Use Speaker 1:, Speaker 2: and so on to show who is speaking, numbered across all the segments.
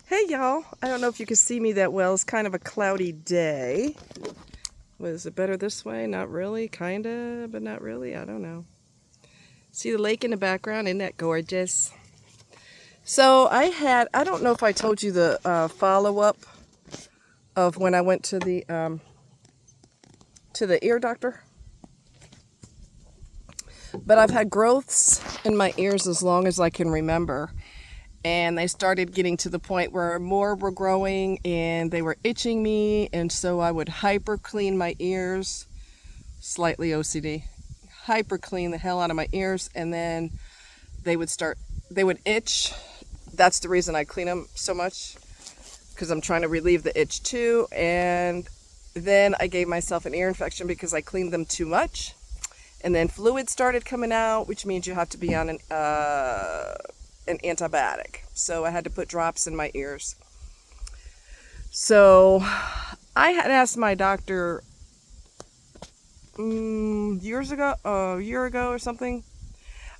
Speaker 1: Hey y'all, I don't know if you can see me that well. It's kind of a cloudy day. Was it better this way? Not really, kinda, but not really. I don't know. See the lake in the background? Isn't that gorgeous? So I don't know if I told you the follow-up of when I went to the ear doctor. But I've had growths in my ears as long as I can remember. And they started getting to the point where more were growing and they were itching me, and so I would hyper clean my ears, slightly OCD, hyper clean the hell out of my ears, and then they would itch. That's the reason I clean them so much, because I'm trying to relieve the itch too. And then I gave myself an ear infection because I cleaned them too much, and then fluid started coming out, which means you have to be on an antibiotic. So I had to put drops in my ears. So I had asked my doctor a year ago or something.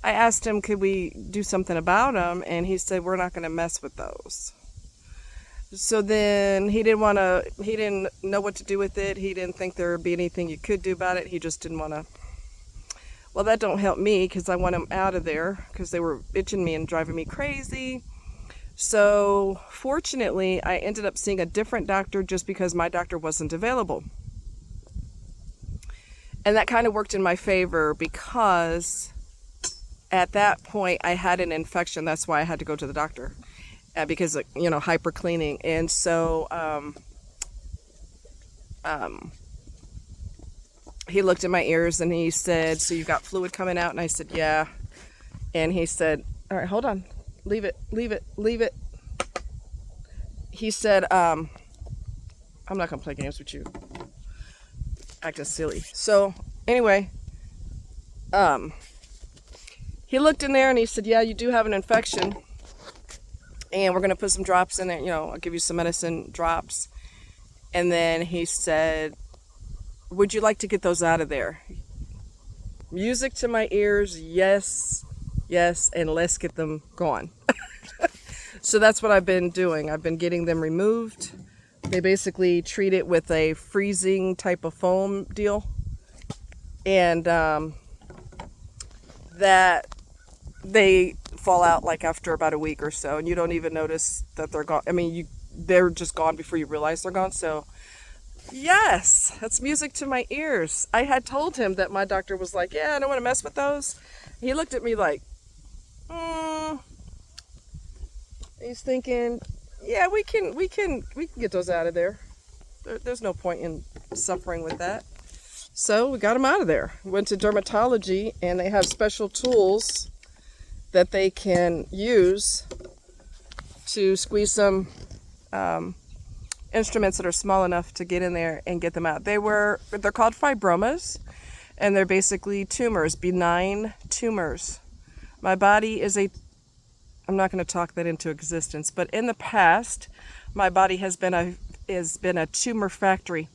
Speaker 1: I asked him, could we do something about them? And he said, we're not going to mess with those. So then he didn't know what to do with it. He didn't think there would be anything you could do about it. He just didn't want to. Well, that don't help me because I want them out of there because they were itching me and driving me crazy. So fortunately, I ended up seeing a different doctor just because my doctor wasn't available. And that kind of worked in my favor because at that point I had an infection. That's why I had to go to the doctor because, hyper cleaning. And so he looked at my ears and he said, so you've got fluid coming out? And I said, yeah. And he said, all right, hold on. Leave it. He said, I'm not going to play games with you. Acting silly. So anyway, he looked in there and he said, yeah, you do have an infection. And we're going to put some drops in there. I'll give you some medicine drops. And then he said, would you like to get those out of there? Music to my ears, yes, and let's get them gone. So that's what I've been doing. I've been getting them removed. They basically treat it with a freezing type of foam deal. And that they fall out like after about a week or so, and you don't even notice that they're gone. I mean, they're just gone before you realize they're gone. So yes, that's music to my ears. I had told him that my doctor was like, yeah, I don't want to mess with those. He looked at me like, he's thinking, yeah, we can get those out of there. There's no point in suffering with that. So we got them out of there. Went to dermatology, and they have special tools that they can use to squeeze some instruments that are small enough to get in there and get them out. They're called fibromas, and they're basically tumors, benign tumors. My body I'm not going to talk that into existence, but in the past, my body has been a tumor factory.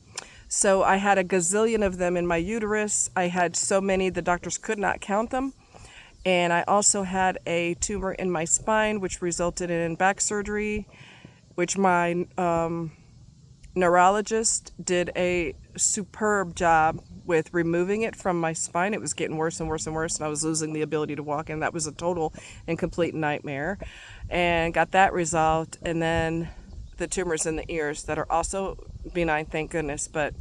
Speaker 1: So I had a gazillion of them in my uterus. I had so many the doctors could not count them. And I also had a tumor in my spine, which resulted in back surgery, which my neurologist did a superb job with removing it from my spine. It was getting worse and worse and worse, and I was losing the ability to walk, and that was a total and complete nightmare. And got that resolved, and then the tumors in the ears that are also benign, thank goodness. But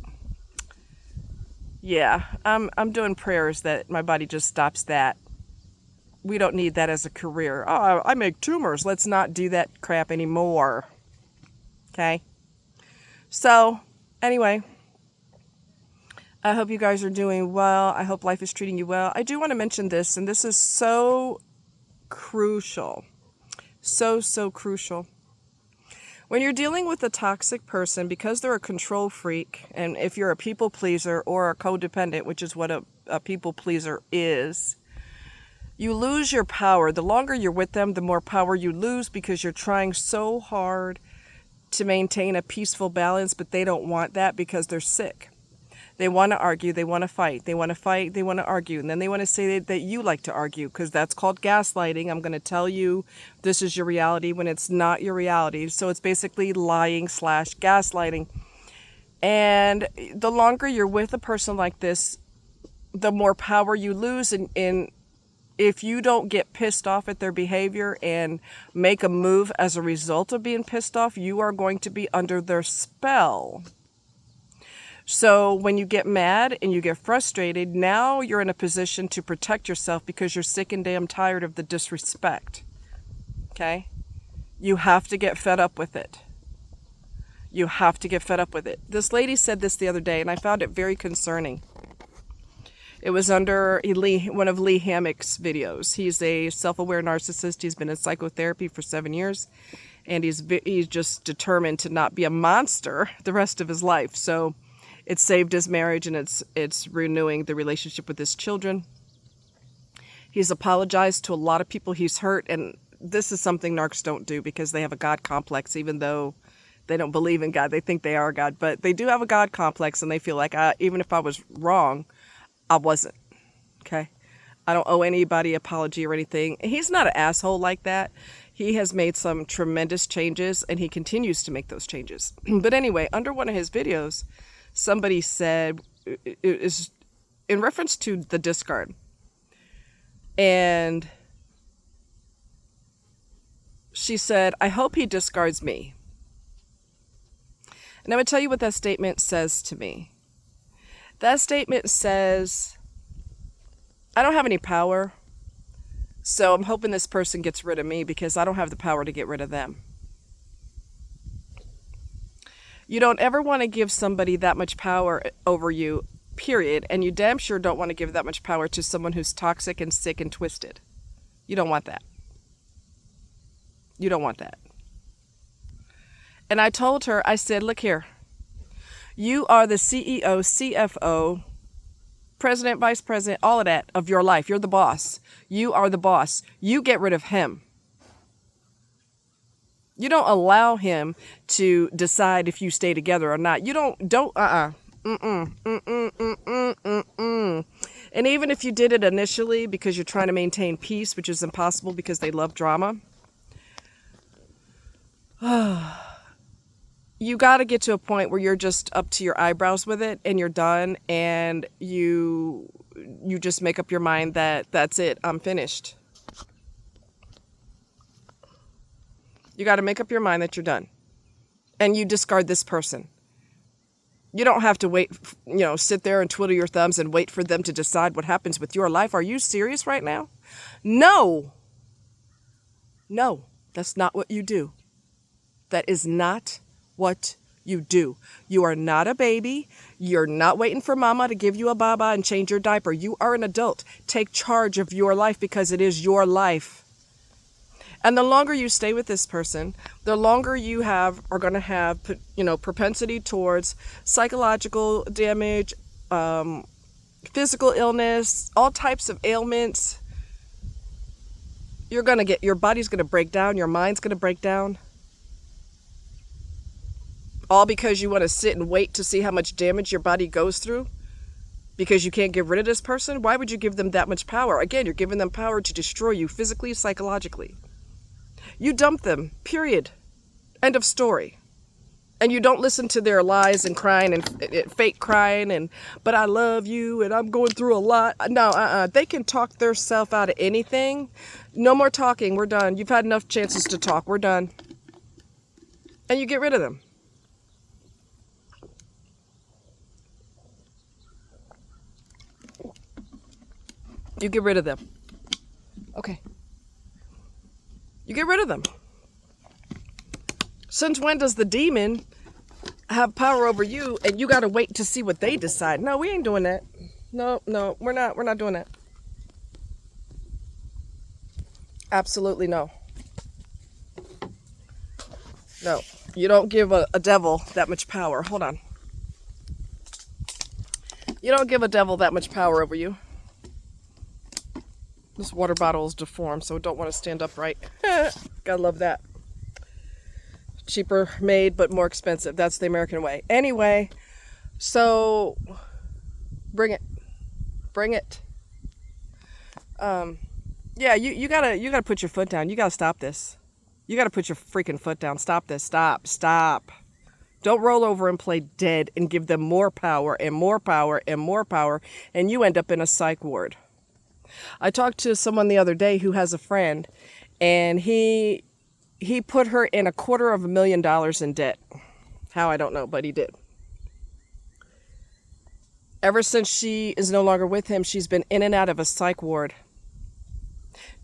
Speaker 1: yeah, I'm doing prayers that my body just stops that. We don't need that as a career. Oh, I make tumors. Let's not do that crap anymore. Okay? So, anyway, I hope you guys are doing well. I hope life is treating you well. I do want to mention this, and this is so crucial. So crucial. When you're dealing with a toxic person, because they're a control freak, and if you're a people pleaser or a codependent, which is what a people pleaser is, you lose your power. The longer you're with them, the more power you lose because you're trying so hard to maintain a peaceful balance, but they don't want that because they're sick. They want to argue. They want to fight. They want to fight. They want to argue. And then they want to say that you like to argue, because that's called gaslighting. I'm going to tell you this is your reality when it's not your reality. So it's basically lying / gaslighting. And the longer you're with a person like this, the more power you lose. And if you don't get pissed off at their behavior and make a move as a result of being pissed off, you are going to be under their spell. So when you get mad and you get frustrated, now you're in a position to protect yourself because you're sick and damn tired of the disrespect. Okay? You have to get fed up with it. You have to get fed up with it. This lady said this the other day, and I found it very concerning. It was under one of Lee Hammock's videos. He's a self-aware narcissist. He's been in psychotherapy for 7 years, and he's just determined to not be a monster the rest of his life. So it saved his marriage, and it's renewing the relationship with his children. He's apologized to a lot of people he's hurt, and this is something narcs don't do because they have a God complex, even though they don't believe in God. They think they are God, but they do have a God complex, and they feel like even if I was wrong, I wasn't. Okay? I don't owe anybody an apology or anything. He's not an asshole like that. He has made some tremendous changes, and he continues to make those changes. But anyway, under one of his videos, somebody said, it is in reference to the discard. And she said, I hope he discards me. And I'm going to tell you what that statement says to me. That statement says, I don't have any power, so I'm hoping this person gets rid of me because I don't have the power to get rid of them. You don't ever want to give somebody that much power over you, period, and you damn sure don't want to give that much power to someone who's toxic and sick and twisted. You don't want that. You don't want that. And I told her, I said, look here. You are the CEO, CFO, president, vice president, all of that of your life. You're the boss. You are the boss. You get rid of him. You don't allow him to decide if you stay together or not. You don't. And even if you did it initially because you're trying to maintain peace, which is impossible because they love drama, you got to get to a point where you're just up to your eyebrows with it and you're done, and you just make up your mind that that's it, I'm finished. You got to make up your mind that you're done, and you discard this person. You don't have to wait, sit there and twiddle your thumbs and wait for them to decide what happens with your life. Are you serious right now? No, that's not what you do. That is not what you do. You are not a baby. You're not waiting for mama to give you a baba and change your diaper. You are an adult. Take charge of your life because it is your life. And the longer you stay with this person, the longer you are going to have, propensity towards psychological damage, physical illness, all types of ailments. Your body's going to break down. Your mind's going to break down. All because you want to sit and wait to see how much damage your body goes through because you can't get rid of this person? Why would you give them that much power? Again, you're giving them power to destroy you physically, psychologically. You dump them, period. End of story. And you don't listen to their lies and crying and fake crying but I love you and I'm going through a lot. No, they can talk their self out of anything. No more talking. We're done. You've had enough chances to talk. We're done. And you get rid of them. You get rid of them. Okay. You get rid of them. Since when does the demon have power over you and you got to wait to see what they decide? No, we ain't doing that. No, we're not doing that. Absolutely no. No, you don't give a devil that much power. Hold on. You don't give a devil that much power over you. This water bottle is deformed, so I don't want to stand upright. Gotta love that. Cheaper made, but more expensive. That's the American way. Anyway, so Bring it. Bring it. Yeah, you gotta put your foot down. You gotta stop this. You gotta put your freaking foot down. Stop this. Stop. Don't roll over and play dead and give them more power and more power and more power, and you end up in a psych ward. I talked to someone the other day who has a friend, and he put her in $250,000 in debt. How, I don't know, but he did. Ever since she is no longer with him, she's been in and out of a psych ward.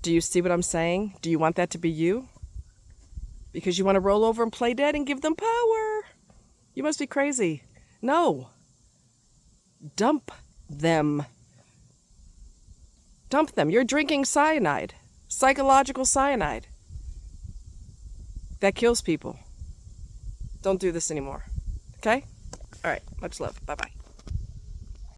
Speaker 1: Do you see what I'm saying? Do you want that to be you? Because you want to roll over and play dead and give them power? You must be crazy. No. Dump them. Dump them. You're drinking cyanide. Psychological cyanide. That kills people. Don't do this anymore. Okay? All right. Much love. Bye-bye.